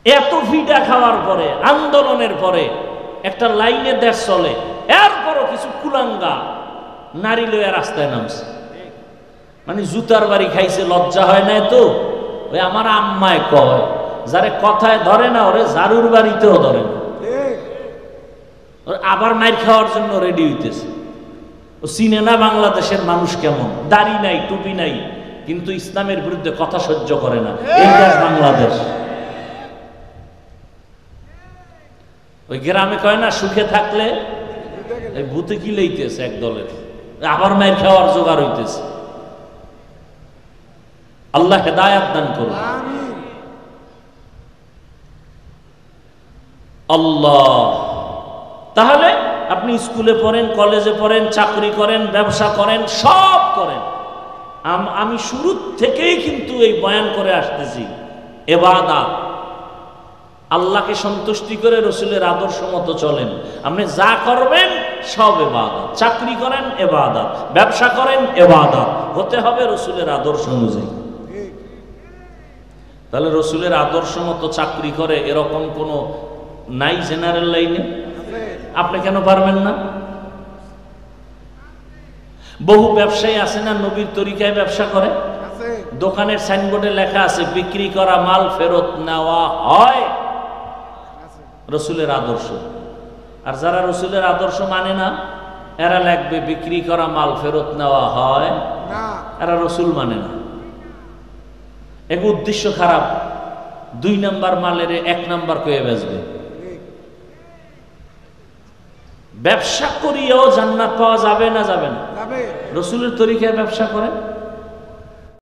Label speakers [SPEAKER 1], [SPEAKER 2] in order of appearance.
[SPEAKER 1] এত ভিটা খাওয়ার পরে, আন্দোলনের পরে একটা লাইনে দেশ চলে, এরপরও কিছু কুলাঙ্গা নারী লইয়া রাস্তায় নামছে। মানে জুতার বাড়ি খাইছে, লজ্জা হয় না তো? ওই আমার আম্মায় কয়, যারে কথায় ধরে না ওরে জারুর বাড়িতেও ধরে না, আবার মাইর খাওয়ার জন্য রেডি হইতেছে। ও চিনে না বাংলাদেশের মানুষ কেমন, দাড়ি নাই, টুপি নাই, কিন্তু ইসলামের বিরুদ্ধে কথা সহ্য করে না। এই দেশ বাংলাদেশ। ওই গ্রামে কয় না, সুখে থাকলে এই ভূতে কি লইতেছে এক দলের, আবার মাইর খাওয়ার জোগাড় হইতেছে। আল্লাহ হেদায়াত দান করুন। আল্লাহ। তাহলে আপনি স্কুলে পড়েন, কলেজে পড়েন, চাকরি করেন, ব্যবসা করেন, সব করেন। আমি শুরু থেকেই কিন্তু এই বয়ান করে আসতেছি, ইবাদত, আল্লাহকে সন্তুষ্টি করে রসুলের আদর্শ মতো চলেন। আপনি যা করবেন সব ইবাদত। চাকরি করেন ইবাদত, ব্যবসা করেন ইবাদত, হতে হবে রসুলের আদর্শ অনুযায়ী। তাহলে রসুলের আদর্শ মতো চাকরি করে এরকম কোনো নাই জেনারেল লাইনে? আপনি কেন পারবেন না? বহু ব্যবসায়ী আছে না নবীর তরিকায় ব্যবসা করে, দোকানের সাইনবোর্ডে লেখা আছে বিক্রি করা মাল ফেরত নেওয়া হয়, রসুলের আদর্শ। আর যারা রসুলের আদর্শ মানে না, এরা লিখবে বিক্রি করা মাল ফেরত নেওয়া হয়, এরা রসুল মানে না। এক উদ্দেশ্য খারাপ, 2 নাম্বার মালের 1 নাম্বার কয়ে বেচবে। ব্যবসা করিয়াও জান্নাত পাওয়া যাবে না? যাবে না। রসুলের তরিকায় ব্যবসা করেন,